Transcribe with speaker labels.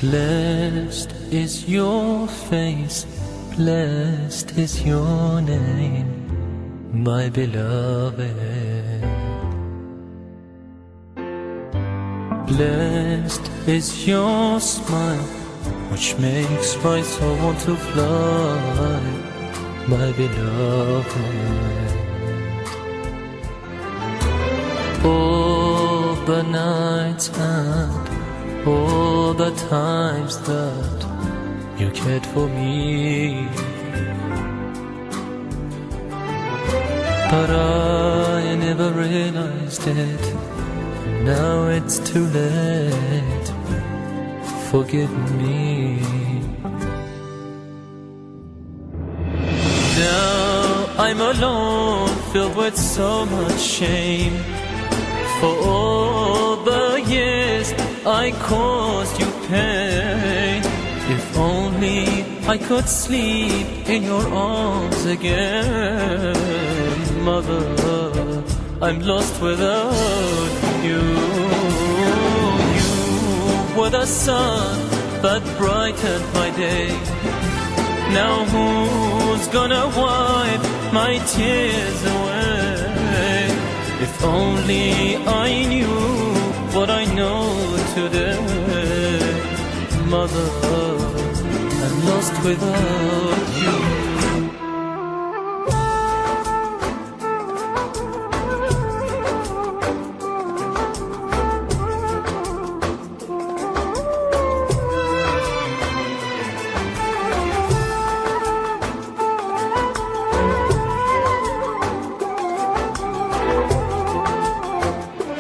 Speaker 1: Blessed is your face, blessed is your name, my beloved. Blessed is your smile, which makes my soul want to fly, my beloved. All the nights and all the times that you cared for me, but I never realized it. Now it's too late. Forgive me. Now I'm alone, filled with so much shame for all the years I caused you pain. If only I could sleep in your arms again. Mother, I'm lost without you. You were the sun that brightened my day. Now who's gonna wipe my tears away? If only I knew what I know today. Mother, I'm lost without you.